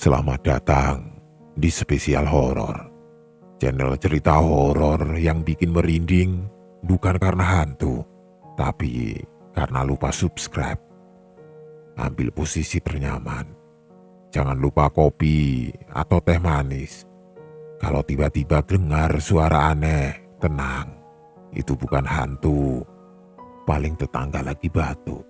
Selamat datang di Spesial Horor, channel cerita horor yang bikin merinding bukan karena hantu, tapi karena lupa subscribe. Ambil posisi ternyaman, jangan lupa kopi atau teh manis. Kalau tiba-tiba dengar suara aneh, tenang, itu bukan hantu, paling tetangga lagi batuk.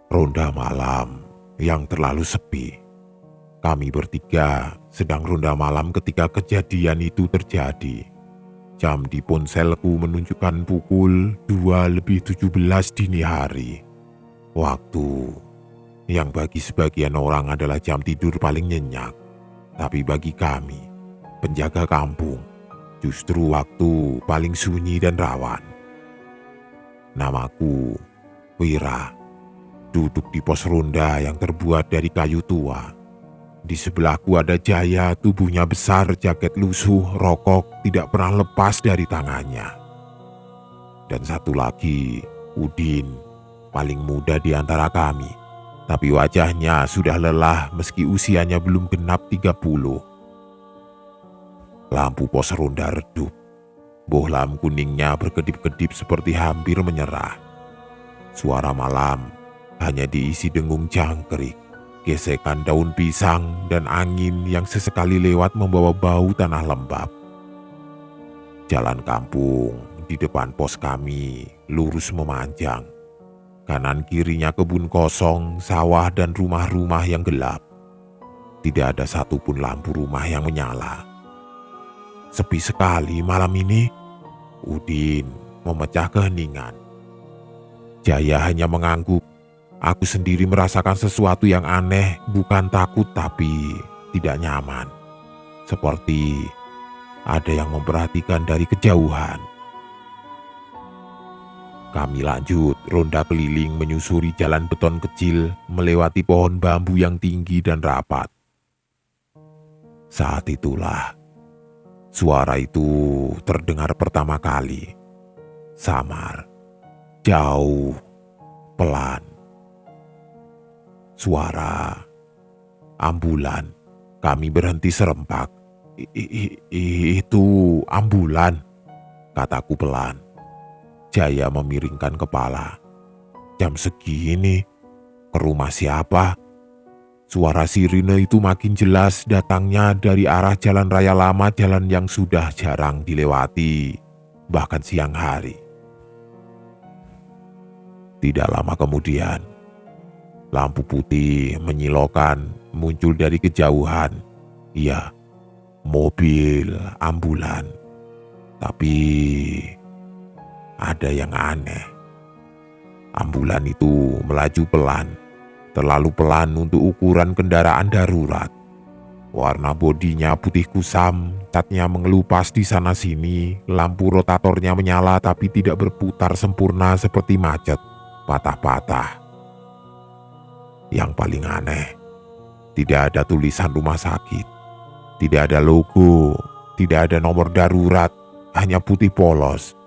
Ronda malam yang terlalu sepi. Kami bertiga sedang ronda malam ketika kejadian itu terjadi. Jam di ponselku menunjukkan pukul 2:17 dini hari. Waktu yang bagi sebagian orang adalah jam tidur paling nyenyak. Tapi bagi kami, penjaga kampung, justru waktu paling sunyi dan rawan. Namaku Wira. Duduk di pos ronda yang terbuat dari kayu tua. Di sebelahku ada Jaya, tubuhnya besar, jaket lusuh, rokok tidak pernah lepas dari tangannya. Dan satu lagi, Udin, paling muda di antara kami. Tapi wajahnya sudah lelah meski usianya belum genap 30. Lampu pos ronda redup. Bohlam kuningnya berkedip-kedip seperti hampir menyerah. Suara malam hanya diisi dengung jangkrik, gesekan daun pisang, dan angin yang sesekali lewat membawa bau tanah lembab. Jalan kampung di depan pos kami lurus memanjang. Kanan kirinya kebun kosong, sawah, dan rumah-rumah yang gelap. Tidak ada satupun lampu rumah yang menyala. Sepi sekali malam ini. Udin memecah keheningan. Jaya hanya mengangguk. Aku sendiri merasakan sesuatu yang aneh, bukan takut tapi tidak nyaman. Seperti ada yang memperhatikan dari kejauhan. Kami lanjut ronda keliling menyusuri jalan beton kecil, melewati pohon bambu yang tinggi dan rapat. Saat itulah suara itu terdengar pertama kali. Samar, jauh, pelan. Suara ambulan. Kami berhenti serempak. Itu ambulan, kataku pelan. Jaya memiringkan kepala. Jam segini, ke rumah siapa? Suara sirine itu makin jelas datangnya dari arah jalan raya lama, jalan yang sudah jarang dilewati, bahkan siang hari. Tidak lama kemudian, lampu putih menyilaukan muncul dari kejauhan. Iya, mobil ambulan. Tapi ada yang aneh. Ambulan itu melaju pelan, terlalu pelan untuk ukuran kendaraan darurat. Warna bodinya putih kusam, catnya mengelupas di sana sini, lampu rotatornya menyala tapi tidak berputar sempurna seperti macet, patah-patah. Yang paling aneh, tidak ada tulisan rumah sakit, tidak ada logo, tidak ada nomor darurat, hanya putih polos.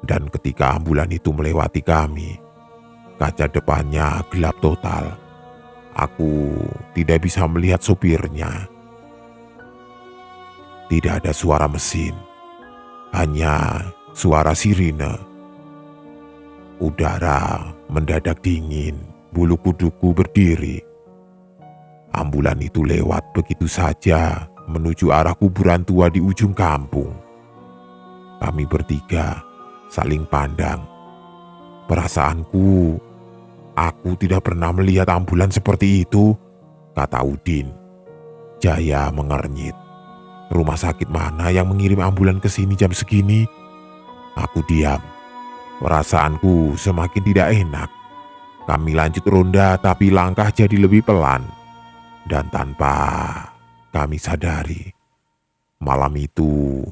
Dan ketika ambulan itu melewati kami, kaca depannya gelap total. Aku tidak bisa melihat sopirnya. Tidak ada suara mesin, hanya suara sirine. Udara mendadak dingin. Bulu kuduku berdiri. Ambulan itu lewat begitu saja menuju arah kuburan tua di ujung kampung. Kami bertiga saling pandang. Perasaanku, aku tidak pernah melihat ambulan seperti itu, kata Udin. Jaya mengernyit. Rumah sakit mana yang mengirim ambulan ke sini jam segini? Aku diam. Perasaanku semakin tidak enak. Kami lanjut ronda tapi langkah jadi lebih pelan. Dan tanpa kami sadari, malam itu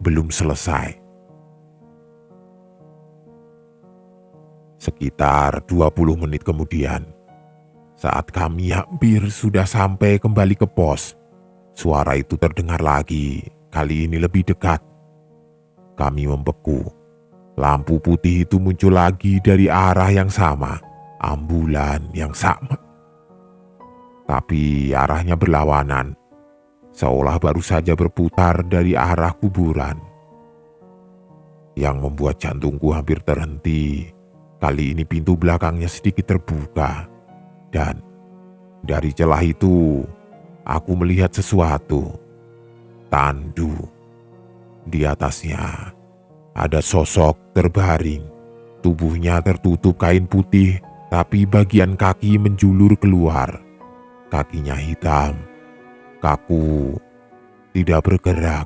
belum selesai. Sekitar 20 menit kemudian, saat kami hampir sudah sampai kembali ke pos, suara itu terdengar lagi, kali ini lebih dekat. Kami membeku. Lampu putih itu muncul lagi dari arah yang sama. Ambulan yang sama, tapi arahnya berlawanan, seolah baru saja berputar dari arah kuburan. Yang membuat jantungku hampir terhenti, kali ini pintu belakangnya sedikit terbuka, dan dari celah itu aku melihat sesuatu. Tandu. Di atasnya ada sosok terbaring. Tubuhnya tertutup kain putih, tapi bagian kaki menjulur keluar. Kakinya hitam, kaku, tidak bergerak.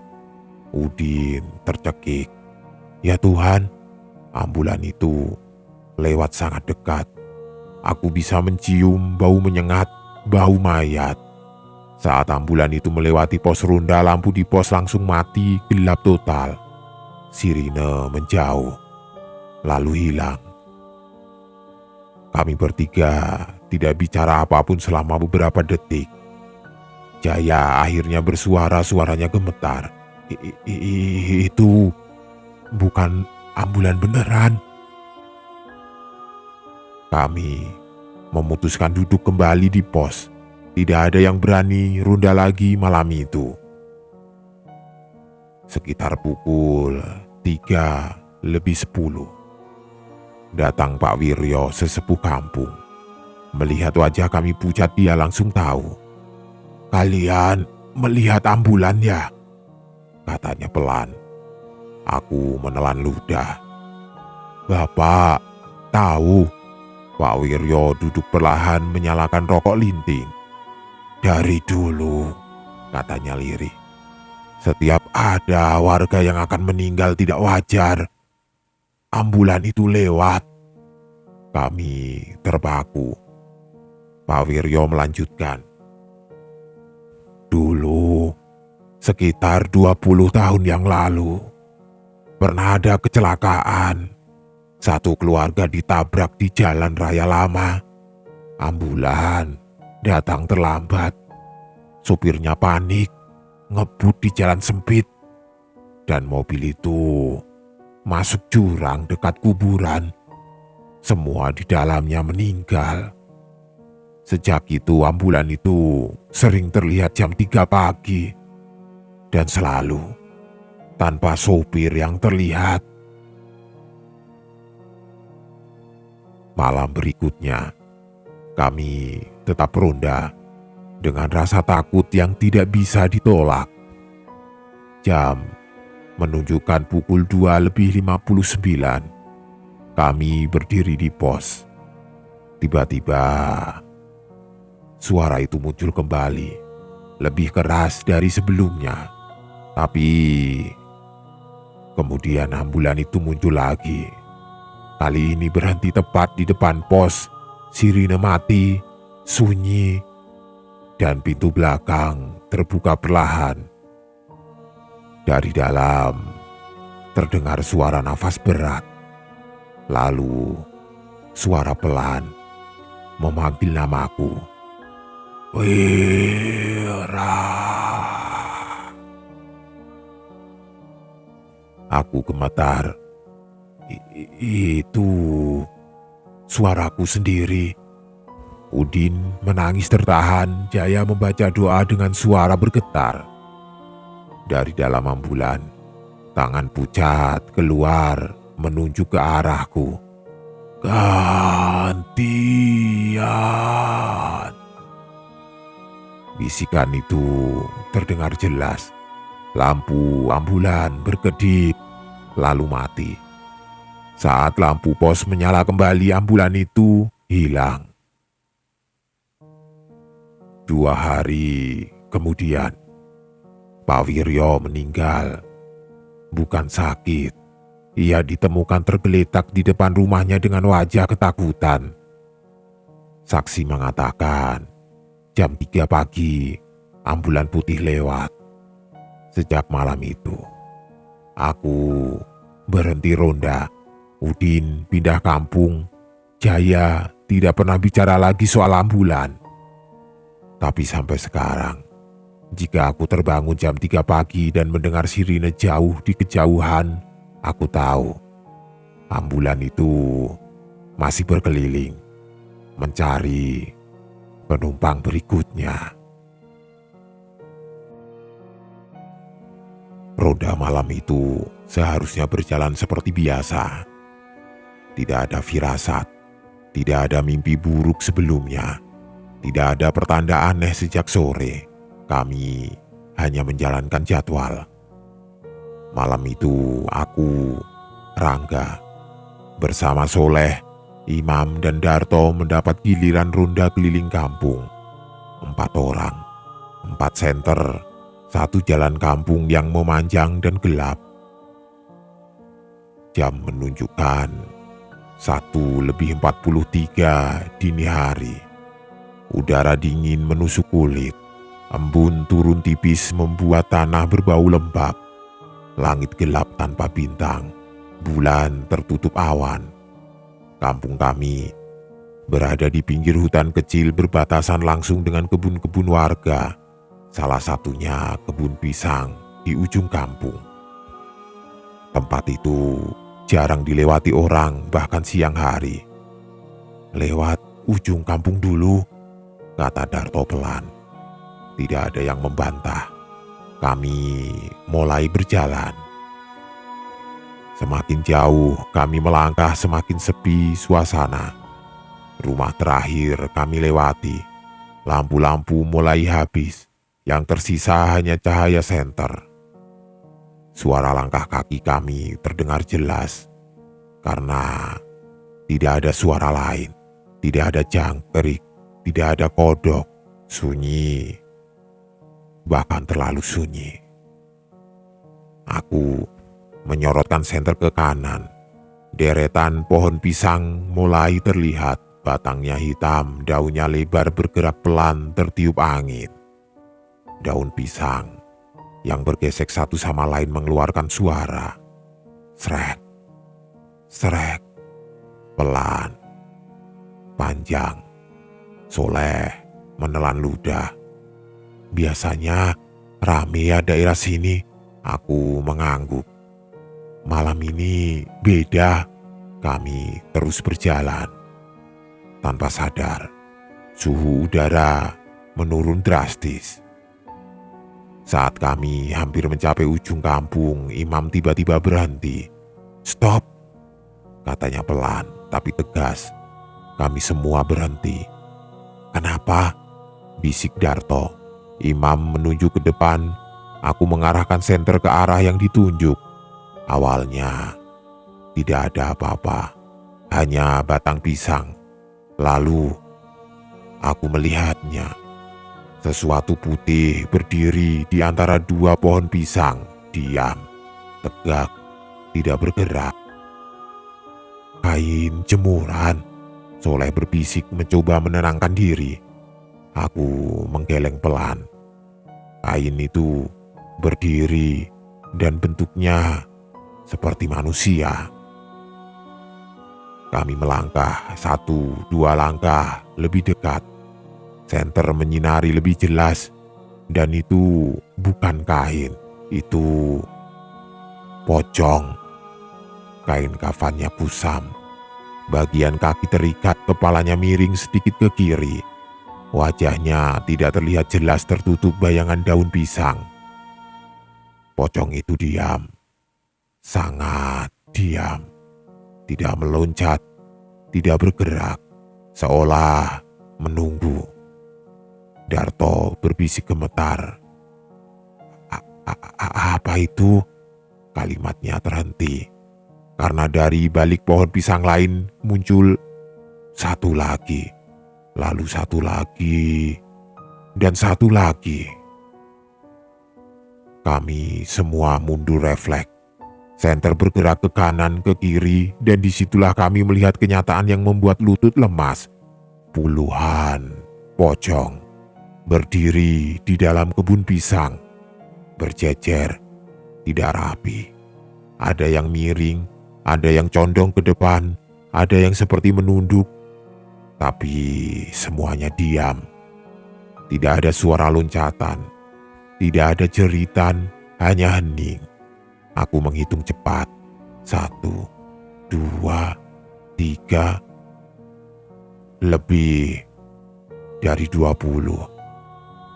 Udin tercekik. Ya Tuhan, ambulan itu lewat sangat dekat. Aku bisa mencium bau menyengat, bau mayat. Saat ambulan itu melewati pos ronda, lampu di pos langsung mati, gelap total. Sirine menjauh, lalu hilang. Kami bertiga tidak bicara apapun selama beberapa detik. Jaya akhirnya bersuara, suaranya gemetar. Itu bukan ambulan beneran. Kami memutuskan duduk kembali di pos. Tidak ada yang berani ronda lagi malam itu. Sekitar pukul 3:50. Datang Pak Wiryo, sesepuh kampung. Melihat wajah kami pucat, dia langsung tahu. "Kalian melihat ambulan ya?" katanya pelan. Aku menelan ludah. "Bapak tahu." Pak Wiryo duduk perlahan menyalakan rokok linting. "Dari dulu," katanya lirih, "setiap ada warga yang akan meninggal tidak wajar, ambulan itu lewat." Kami terpaku. Pak Wiryo melanjutkan. "Dulu, sekitar 20 tahun yang lalu, pernah ada kecelakaan. Satu keluarga ditabrak di jalan raya lama. Ambulan datang terlambat. Supirnya panik, ngebut di jalan sempit, dan mobil itu masuk jurang dekat kuburan. Semua di dalamnya meninggal. Sejak itu ambulan itu sering terlihat jam 3 pagi, dan selalu tanpa sopir yang terlihat." Malam berikutnya, kami tetap ronda dengan rasa takut yang tidak bisa ditolak. Jam menunjukkan pukul 2:59. Kami berdiri di pos. Tiba-tiba, suara itu muncul kembali, lebih keras dari sebelumnya. Tapi kemudian ambulan itu muncul lagi. Kali ini berhenti tepat di depan pos. Sirine mati, sunyi, dan pintu belakang terbuka perlahan. Dari dalam terdengar suara nafas berat. Lalu suara pelan memanggil namaku. "Wira." Aku gemetar. Itu suaraku sendiri. Udin menangis tertahan. Jaya membaca doa dengan suara bergetar. Dari dalam ambulan, tangan pucat keluar menunjuk ke arahku. "Gantian." Bisikan itu terdengar jelas. Lampu ambulan berkedip, lalu mati. Saat lampu pos menyala kembali, ambulan itu hilang. 2 hari kemudian, Pak Wiryo meninggal. Bukan sakit. Ia ditemukan tergeletak di depan rumahnya dengan wajah ketakutan. Saksi mengatakan, jam 3 pagi, ambulan putih lewat. Sejak malam itu, aku berhenti ronda. Udin pindah kampung. Jaya tidak pernah bicara lagi soal ambulan. Tapi sampai sekarang, jika aku terbangun jam 3 pagi dan mendengar sirine jauh di kejauhan, aku tahu ambulan itu masih berkeliling, mencari penumpang berikutnya. Roda malam itu seharusnya berjalan seperti biasa. Tidak ada firasat, tidak ada mimpi buruk sebelumnya, tidak ada pertanda aneh sejak sore. Kami hanya menjalankan jadwal. Malam itu aku, Rangga, bersama Soleh, Imam dan Darto mendapat giliran ronda keliling kampung. 4 orang, 4 senter, 1 jalan kampung yang memanjang dan gelap. Jam menunjukkan 1:43 dini hari. Udara dingin menusuk kulit. Embun turun tipis membuat tanah berbau lembab. Langit gelap tanpa bintang. Bulan tertutup awan. Kampung kami berada di pinggir hutan kecil berbatasan langsung dengan kebun-kebun warga. Salah satunya kebun pisang di ujung kampung. Tempat itu jarang dilewati orang bahkan siang hari. "Lewat ujung kampung dulu," kata Darto pelan. Tidak ada yang membantah. Kami mulai berjalan. Semakin jauh kami melangkah, semakin sepi suasana. Rumah terakhir kami lewati. Lampu-lampu mulai habis. Yang tersisa hanya cahaya senter. Suara langkah kaki kami terdengar jelas. Karena tidak ada suara lain. Tidak ada jangkrik. Tidak ada kodok. Sunyi. Bahkan terlalu sunyi. Aku menyorotkan senter ke kanan. Deretan pohon pisang mulai terlihat. Batangnya hitam, daunnya lebar bergerak pelan tertiup angin. Daun pisang yang bergesek satu sama lain mengeluarkan suara. Srek, srek, pelan, panjang. Soleh menelan ludah. "Biasanya rame ya daerah sini," aku mengangguk. "Malam ini beda." Kami terus berjalan. Tanpa sadar, suhu udara menurun drastis. Saat kami hampir mencapai ujung kampung, Imam tiba-tiba berhenti. "Stop," katanya pelan tapi tegas. Kami semua berhenti. "Kenapa?" bisik Darto. Imam menunjuk ke depan. Aku mengarahkan senter ke arah yang ditunjuk. Awalnya tidak ada apa-apa, hanya batang pisang. Lalu aku melihatnya. Sesuatu putih berdiri di antara 2 pohon pisang, diam, tegak, tidak bergerak. "Kain jemuran," Soleh berbisik mencoba menenangkan diri. Aku menggeleng pelan. Kain itu berdiri dan bentuknya seperti manusia. Kami melangkah 1-2 langkah lebih dekat. Senter menyinari lebih jelas, dan itu bukan kain, itu pocong. Kain kafannya kusam, bagian kaki terikat, kepalanya miring sedikit ke kiri. Wajahnya tidak terlihat jelas, tertutup bayangan daun pisang. Pocong itu diam, sangat diam, tidak meloncat, tidak bergerak, seolah menunggu. Darto berbisik gemetar. Apa itu?" Kalimatnya terhenti. Karena dari balik pohon pisang lain muncul satu lagi, lalu satu lagi, dan satu lagi. Kami semua mundur refleks. Senter bergerak ke kanan, ke kiri, dan disitulah kami melihat kenyataan yang membuat lutut lemas. Puluhan pocong berdiri di dalam kebun pisang, berjejer, tidak rapi. Ada yang miring, ada yang condong ke depan, ada yang seperti menunduk. Tapi semuanya diam. Tidak ada suara loncatan, tidak ada jeritan, hanya hening. Aku menghitung cepat. 1, 2, 3. Lebih dari 20,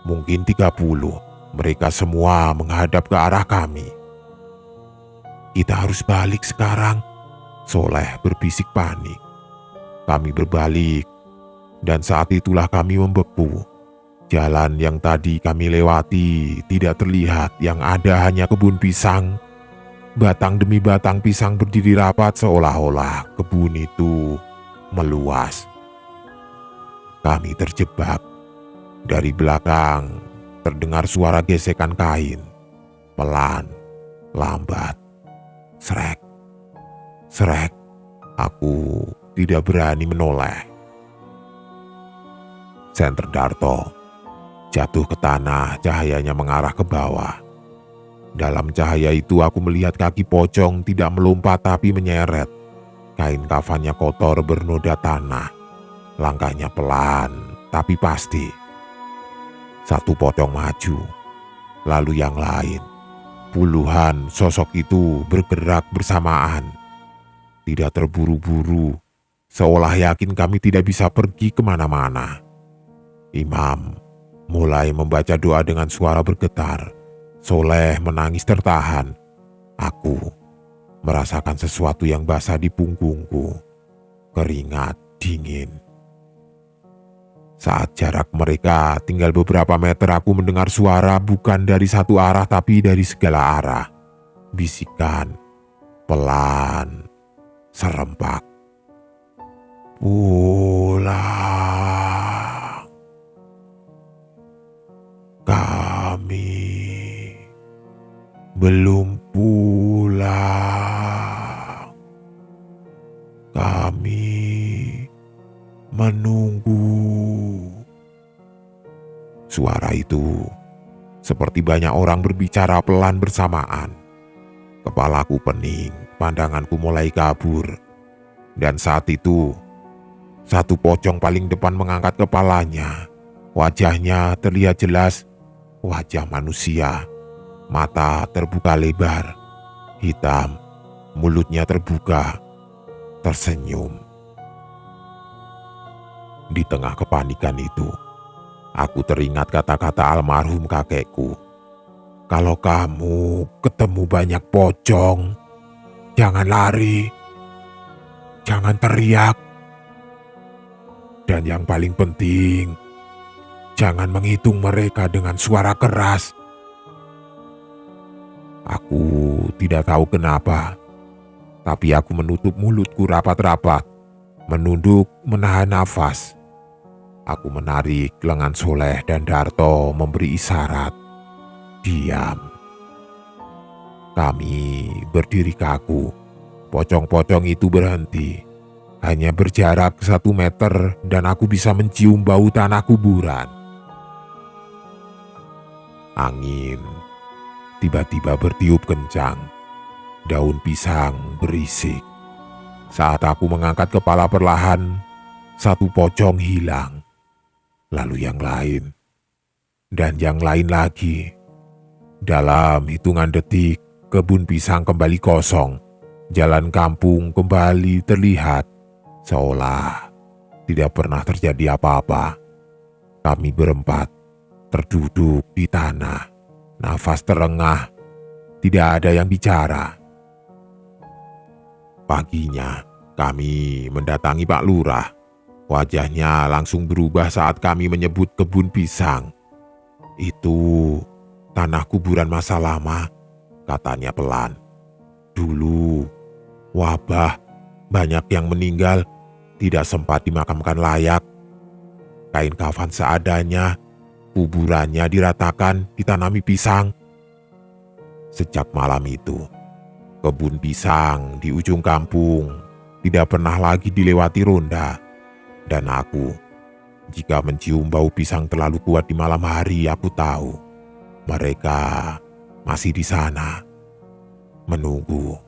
mungkin 30, mereka semua menghadap ke arah kami. "Kita harus balik sekarang," Soleh berbisik panik. Kami berbalik, dan saat itulah kami membeku. Jalan yang tadi kami lewati tidak terlihat, yang ada hanya kebun pisang. Batang demi batang pisang berdiri rapat seolah-olah kebun itu meluas. Kami terjebak. Dari belakang terdengar suara gesekan kain. Pelan, lambat. Srek, srek. Aku tidak berani menoleh. Senter Darto jatuh ke tanah, cahayanya mengarah ke bawah. Dalam cahaya itu aku melihat kaki pocong tidak melompat tapi menyeret. Kain kafannya kotor bernoda tanah. Langkahnya pelan tapi pasti. Satu pocong maju, lalu yang lain. Puluhan sosok itu bergerak bersamaan. Tidak terburu-buru, seolah yakin kami tidak bisa pergi kemana-mana. Imam mulai membaca doa dengan suara bergetar. Soleh menangis tertahan. Aku merasakan sesuatu yang basah di punggungku. Keringat dingin. Saat jarak mereka tinggal beberapa meter, aku mendengar suara bukan dari satu arah tapi dari segala arah. Bisikan, pelan, serempak. "Pulang. Kami belum pulang. Kami menunggu." Suara itu seperti banyak orang berbicara pelan bersamaan. Kepalaku pening, pandanganku mulai kabur. Dan saat itu, satu pocong paling depan mengangkat kepalanya. Wajahnya terlihat jelas, wajah manusia. Mata terbuka lebar, hitam, mulutnya terbuka, tersenyum. Di tengah kepanikan itu, aku teringat kata-kata almarhum kakekku. "Kalau kamu ketemu banyak pocong, jangan lari, jangan teriak. Dan yang paling penting, jangan menghitung mereka dengan suara keras." Aku tidak tahu kenapa, tapi aku menutup mulutku rapat-rapat, menunduk, menahan nafas. Aku menarik lengan Soleh dan Darto memberi isyarat. Diam. Kami berdiri kaku. Pocong-pocong itu berhenti. Hanya berjarak 1 meter dan aku bisa mencium bau tanah kuburan. Angin tiba-tiba bertiup kencang. Daun pisang berisik. Saat aku mengangkat kepala perlahan, satu pocong hilang. Lalu yang lain. Dan yang lain lagi. Dalam hitungan detik, kebun pisang kembali kosong. Jalan kampung kembali terlihat. Seolah tidak pernah terjadi apa-apa. Kami berempat terduduk di tanah. Nafas terengah. Tidak ada yang bicara. Paginya, kami mendatangi Pak Lurah. Wajahnya langsung berubah saat kami menyebut kebun pisang. "Itu tanah kuburan masa lama," katanya pelan. "Dulu wabah, banyak yang meninggal, tidak sempat dimakamkan layak. Kain kafan seadanya, kuburannya diratakan, ditanami pisang. Sejak malam itu, kebun pisang di ujung kampung tidak pernah lagi dilewati ronda. Dan aku, jika mencium bau pisang terlalu kuat di malam hari, aku tahu mereka masih di sana, menunggu."